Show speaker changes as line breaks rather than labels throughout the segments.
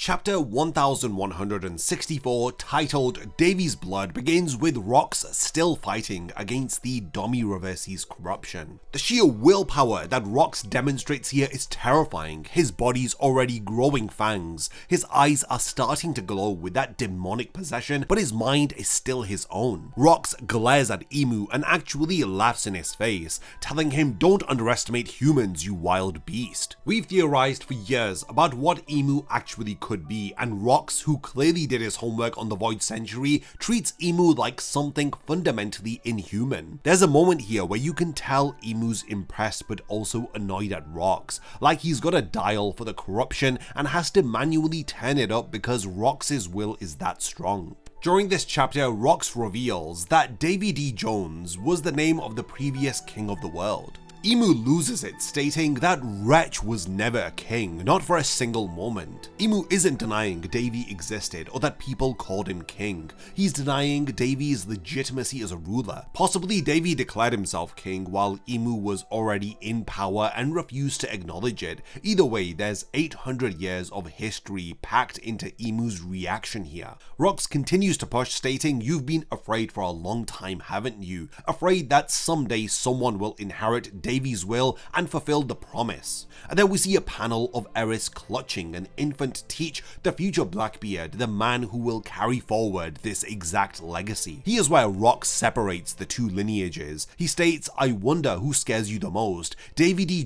Chapter 1164, titled Davy's Blood, begins with Rox still fighting against the Domi Reversi's corruption. The sheer willpower that Rox demonstrates here is terrifying. His body's already growing fangs, his eyes are starting to glow with that demonic possession, but his mind is still his own. Rox glares at Emu and actually laughs in his face, telling him, "Don't underestimate humans, you wild beast." We've theorized for years about what Emu actually could be, and Rox, who clearly did his homework on the Void Century, treats Emu like something fundamentally inhuman. There's a moment here where you can tell Emu's impressed but also annoyed at Rox, like he's got a dial for the corruption and has to manually turn it up because Rox's will is that strong. During this chapter, Rox reveals that Davy D was the name of the previous king of the world. Emu loses it, stating that wretch was never a king, not for a single moment. Emu isn't denying Davy existed or that people called him king. He's denying Davy's legitimacy as a ruler. Possibly Davy declared himself king while Emu was already in power and refused to acknowledge it. Either way, there's 800 years of history packed into Emu's reaction here. Rox continues to push, stating, "You've been afraid for a long time, haven't you? Afraid that someday someone will inherit Davy's will and fulfill the promise." And then we see a panel of Eris clutching an infant Teach, the future Blackbeard, the man who will carry forward this exact legacy. Here's where Rox separates the two lineages. He states, "I wonder who scares you the most, Davy D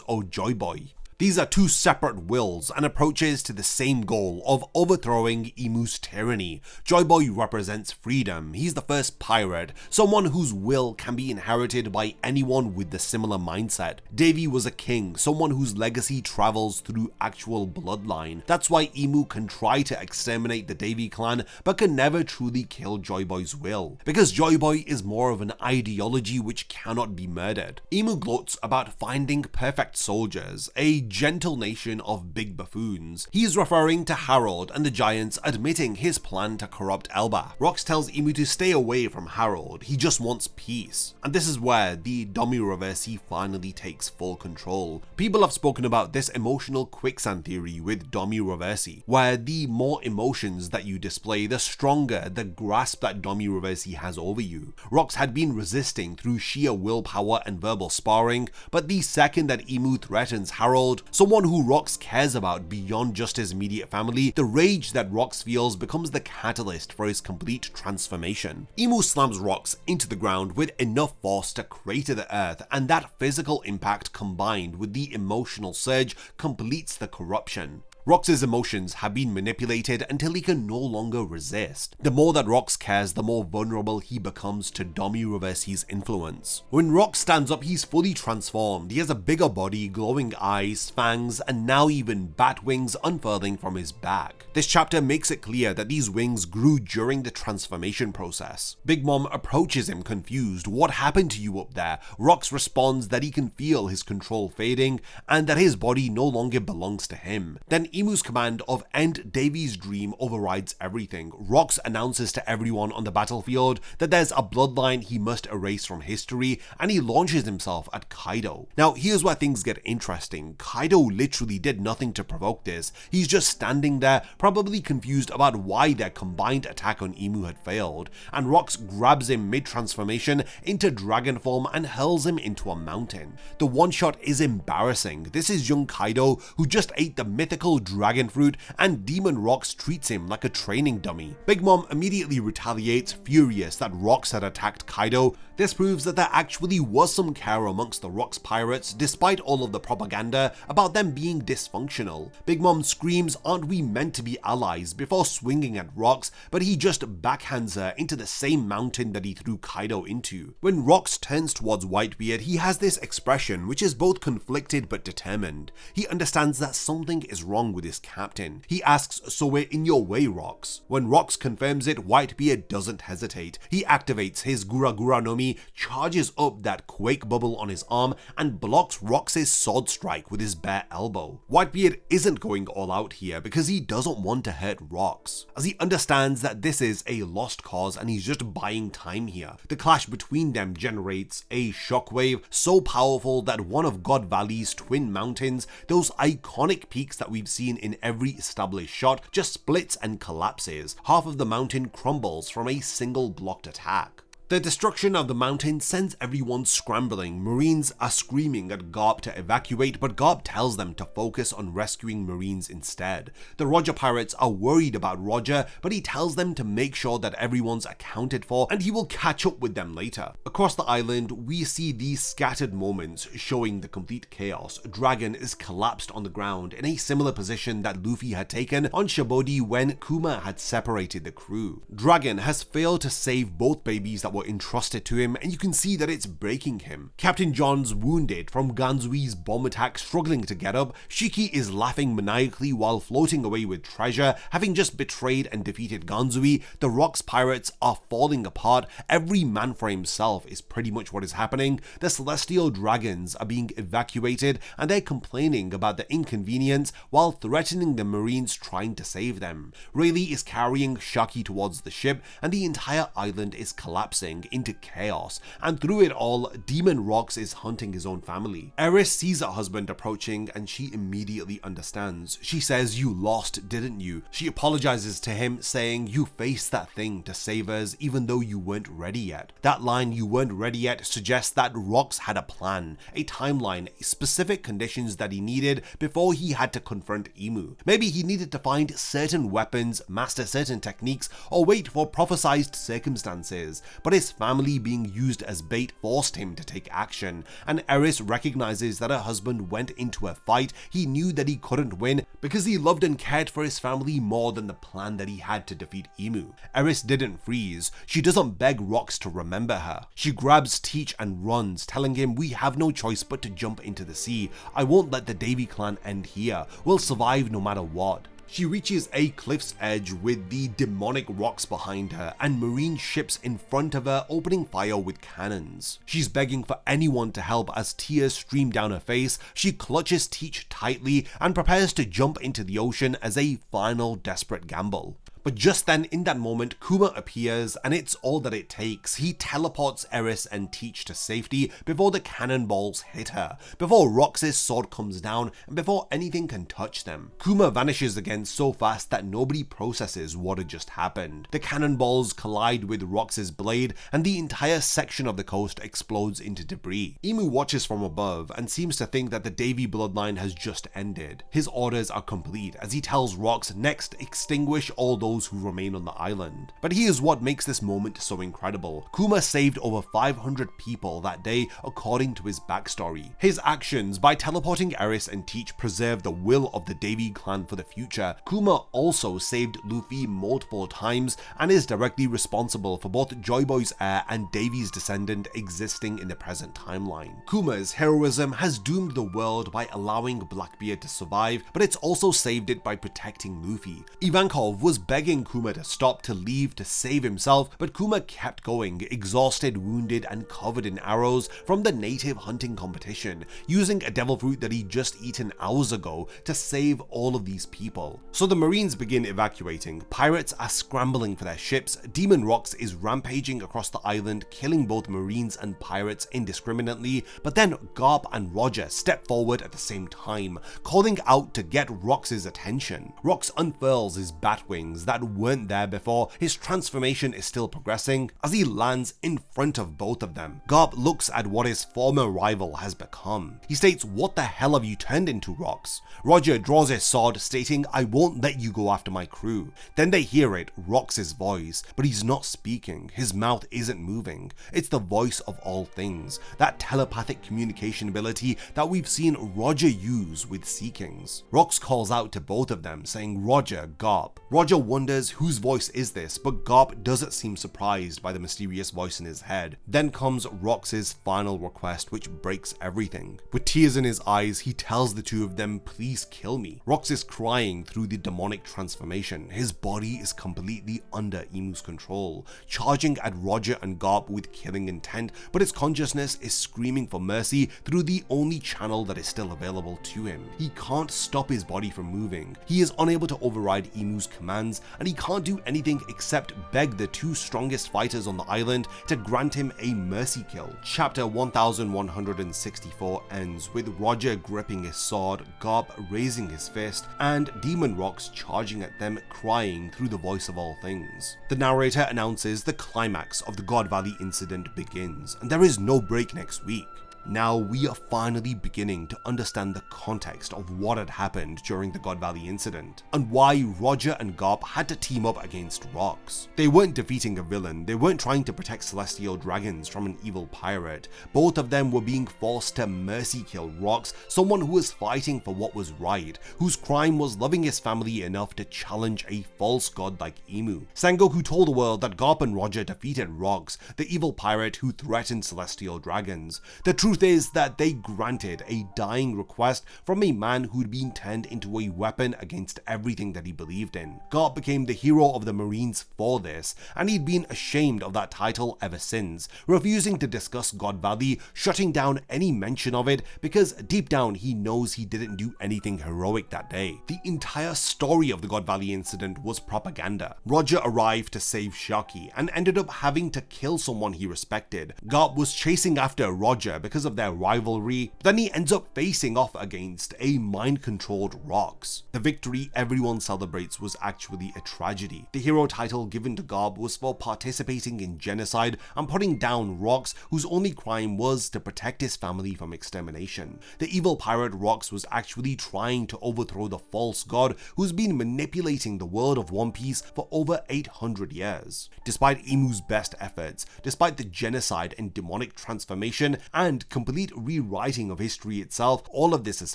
or Joy Boy." These are two separate wills and approaches to the same goal of overthrowing Emu's tyranny. Joy Boy represents freedom. He's the first pirate, someone whose will can be inherited by anyone with the similar mindset. Davy was a king, someone whose legacy travels through actual bloodline. That's why Emu can try to exterminate the Davy clan, but can never truly kill Joy Boy's will, because Joy Boy is more of an ideology which cannot be murdered. Emu gloats about finding perfect soldiers, a gentle nation of big buffoons. He's referring to Harold and the Giants admitting his plan to corrupt Elbaf. Rox tells Emu to stay away from Harold, he just wants peace. And this is where the Domi Reversi finally takes full control. People have spoken about this emotional quicksand theory with Domi Reversi, where the more emotions that you display, the stronger the grasp that Domi Reversi has over you. Rox had been resisting through sheer willpower and verbal sparring, but the second that Emu threatens Harold, someone who Rox cares about beyond just his immediate family, the rage that Rox feels becomes the catalyst for his complete transformation. Emu slams Rox into the ground with enough force to crater the earth, and that physical impact combined with the emotional surge completes the corruption. Rox's emotions have been manipulated until he can no longer resist. The more that Rox cares, the more vulnerable he becomes to Domi Reversi's influence. When Rox stands up, he's fully transformed. He has a bigger body, glowing eyes, fangs, and now even bat wings unfurling from his back. This chapter makes it clear that these wings grew during the transformation process. Big Mom approaches him confused. "What happened to you up there?" Rox responds that he can feel his control fading and that his body no longer belongs to him. Then Emu's command of "End Davy's dream" overrides everything. Rox announces to everyone on the battlefield that there's a bloodline he must erase from history, and he launches himself at Kaido. Now here's where things get interesting. Kaido literally did nothing to provoke this. He's just standing there, probably confused about why their combined attack on Emu had failed, and Rox grabs him mid-transformation into dragon form and hurls him into a mountain. The one-shot is embarrassing. This is young Kaido who just ate the mythical dragon fruit, and Demon Rox treats him like a training dummy. Big Mom immediately retaliates, furious that Rox had attacked Kaido. This proves that there actually was some care amongst the Rox pirates, despite all of the propaganda about them being dysfunctional. Big Mom screams, "Aren't we meant to be allies?" before swinging at Rox, but he just backhands her into the same mountain that he threw Kaido into. When Rox turns towards Whitebeard, he has this expression which is both conflicted but determined. He understands that something is wrong with his captain. He asks, "So we're in your way, Rox?" When Rox confirms it, Whitebeard doesn't hesitate. He activates his Gura Gura no Mi enemy, charges up that quake bubble on his arm and blocks Rox's sword strike with his bare elbow. Whitebeard isn't going all out here because he doesn't want to hurt Rox, as he understands that this is a lost cause and he's just buying time here. The clash between them generates a shockwave so powerful that one of God Valley's twin mountains, those iconic peaks that we've seen in every established shot, just splits and collapses. Half of the mountain crumbles from a single blocked attack. The destruction of the mountain sends everyone scrambling. Marines are screaming at Garp to evacuate, but Garp tells them to focus on rescuing Marines instead. The Roger pirates are worried about Roger, but he tells them to make sure that everyone's accounted for and he will catch up with them later. Across the island, we see these scattered moments showing the complete chaos. Dragon is collapsed on the ground in a similar position that Luffy had taken on Shabodi when Kuma had separated the crew. Dragon has failed to save both babies that were entrusted to him, and you can see that it's breaking him. Captain John's wounded from Ganzui's bomb attack, struggling to get up. Shiki is laughing maniacally while floating away with treasure, having just betrayed and defeated Ganzui. The Rocks pirates are falling apart. Every man for himself is pretty much what is happening. The celestial dragons are being evacuated and they're complaining about the inconvenience while threatening the Marines trying to save them. Rayleigh is carrying Shaki towards the ship and the entire island is collapsing into chaos, and through it all, Demon Rox is hunting his own family. Eris sees her husband approaching and she immediately understands. She says, "You lost, didn't you?" She apologizes to him, saying, "You faced that thing to save us even though you weren't ready yet." That line, "you weren't ready yet," suggests that Rox had a plan, a timeline, specific conditions that he needed before he had to confront Imu. Maybe he needed to find certain weapons, master certain techniques, or wait for prophesized circumstances, but his family being used as bait forced him to take action, and Eris recognizes that her husband went into a fight he knew that he couldn't win because he loved and cared for his family more than the plan that he had to defeat Imu. Eris didn't freeze. She doesn't beg Rox to remember her. She grabs Teach and runs, telling him, "We have no choice but to jump into the sea. I won't let the Davy clan end here. We'll survive no matter what." She reaches a cliff's edge with the demonic rocks behind her and marine ships in front of her opening fire with cannons. She's begging for anyone to help as tears stream down her face. She clutches Teach tightly and prepares to jump into the ocean as a final desperate gamble. But just then, in that moment, Kuma appears and it's all that it takes. He teleports Eris and Teach to safety before the cannonballs hit her, before Rox's sword comes down, and before anything can touch them. Kuma vanishes again so fast that nobody processes what had just happened. The cannonballs collide with Rox's blade and the entire section of the coast explodes into debris. Imu watches from above and seems to think that the Davy bloodline has just ended. His orders are complete as he tells Rox next extinguish all those who remain on the island. But here's what makes this moment so incredible. Kuma saved over 500 people that day according to his backstory. His actions by teleporting Eris and Teach preserve the will of the Davy clan for the future. Kuma also saved Luffy multiple times and is directly responsible for both Joy Boy's heir and Davy's descendant existing in the present timeline. Kuma's heroism has doomed the world by allowing Blackbeard to survive, but it's also saved it by protecting Luffy. Ivankov was begging Kuma to stop, to leave, to save himself, but Kuma kept going, exhausted, wounded, and covered in arrows from the native hunting competition, using a devil fruit that he'd just eaten hours ago to save all of these people. So the Marines begin evacuating. Pirates are scrambling for their ships. Demon Rox is rampaging across the island, killing both Marines and pirates indiscriminately, but then Garp and Roger step forward at the same time, calling out to get Rox's attention. Rox unfurls his bat wings that weren't there before. His transformation is still progressing as he lands in front of both of them. Garp looks at what his former rival has become. He states, "What the hell have you turned into, Rox?" Roger draws his sword, stating, "I won't let you go after my crew." Then they hear it, Rox's voice, but he's not speaking. His mouth isn't moving. It's the voice of all things, that telepathic communication ability that we've seen Roger use with Sea Kings. Rox calls out to both of them, saying, "Roger, Garp." Roger wonders wonders whose voice is this, but Garp doesn't seem surprised by the mysterious voice in his head. Then comes Rox's final request, which breaks everything. With tears in his eyes, he tells the two of them, "Please kill me." Rox is crying through the demonic transformation. His body is completely under Emu's control, charging at Roger and Garp with killing intent, but his consciousness is screaming for mercy through the only channel that is still available to him. He can't stop his body from moving. He is unable to override Emu's commands, and he can't do anything except beg the two strongest fighters on the island to grant him a mercy kill. Chapter 1164 ends with Roger gripping his sword, Garp raising his fist, and Demon Rox charging at them, crying through the voice of all things. The narrator announces the climax of the God Valley incident begins, and there is no break next week. Now we are finally beginning to understand the context of what had happened during the God Valley incident, and why Roger and Garp had to team up against Rox. They weren't defeating a villain, they weren't trying to protect celestial dragons from an evil pirate. Both of them were being forced to mercy kill Rox, someone who was fighting for what was right, whose crime was loving his family enough to challenge a false god like Emu. Sengoku told the world that Garp and Roger defeated Rox, the evil pirate who threatened celestial dragons. The truth is that they granted a dying request from a man who'd been turned into a weapon against everything that he believed in. Garp became the hero of the Marines for this, and he'd been ashamed of that title ever since, refusing to discuss God Valley, shutting down any mention of it because deep down he knows he didn't do anything heroic that day. The entire story of the God Valley incident was propaganda. Roger arrived to save Shaki and ended up having to kill someone he respected. Garp was chasing after Roger because of their rivalry, but then he ends up facing off against a mind-controlled Rox. The victory everyone celebrates was actually a tragedy. The hero title given to Garp was for participating in genocide and putting down Rox, whose only crime was to protect his family from extermination. The evil pirate Rox was actually trying to overthrow the false god who's been manipulating the world of One Piece for over 800 years. Despite Emu's best efforts, despite the genocide and demonic transformation, and complete rewriting of history itself, all of this has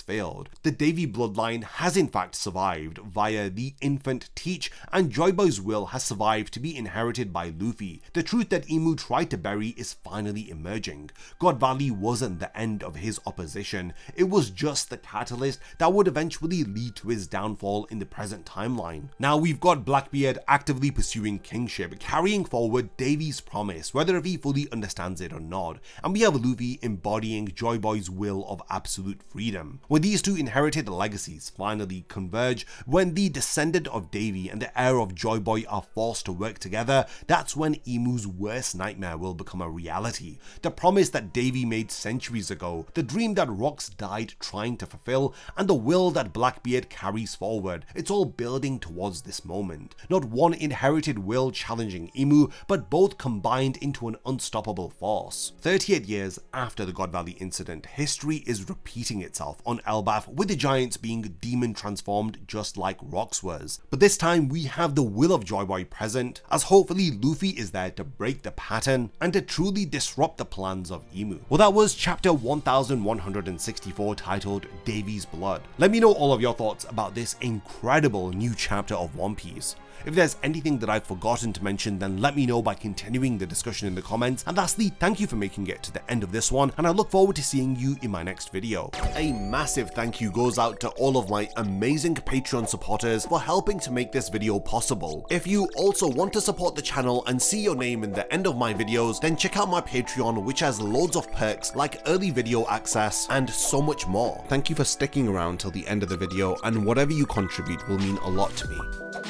failed. The Davy bloodline has in fact survived via the infant Teach, and Joy Boy's will has survived to be inherited by Luffy. The truth that Emu tried to bury is finally emerging. God Valley wasn't the end of his opposition, it was just the catalyst that would eventually lead to his downfall in the present timeline. Now we've got Blackbeard actively pursuing kingship, carrying forward Davy's promise, whether he fully understands it or not, and we have Luffy embodying Joy Boy's will of absolute freedom. When these two inherited legacies finally converge, when the descendant of Davy and the heir of Joy Boy are forced to work together, that's when Emu's worst nightmare will become a reality. The promise that Davy made centuries ago, the dream that Rox died trying to fulfill, and the will that Blackbeard carries forward, it's all building towards this moment. Not one inherited will challenging Emu, but both combined into an unstoppable force. 38 years after the God Valley incident, history is repeating itself on Elbaf, with the giants being demon transformed just like Rox was. But this time we have the will of Joy Boy present, as hopefully Luffy is there to break the pattern and to truly disrupt the plans of Emu. Well, that was chapter 1164 titled Davy's Blood. Let me know all of your thoughts about this incredible new chapter of One Piece. If there's anything that I've forgotten to mention, then let me know by continuing the discussion in the comments. And lastly, thank you for making it to the end of this one, and I look forward to seeing you in my next video. A massive thank you goes out to all of my amazing Patreon supporters for helping to make this video possible. If you also want to support the channel and see your name in the end of my videos, then check out my Patreon, which has loads of perks like early video access and so much more. Thank you for sticking around till the end of the video, and whatever you contribute will mean a lot to me.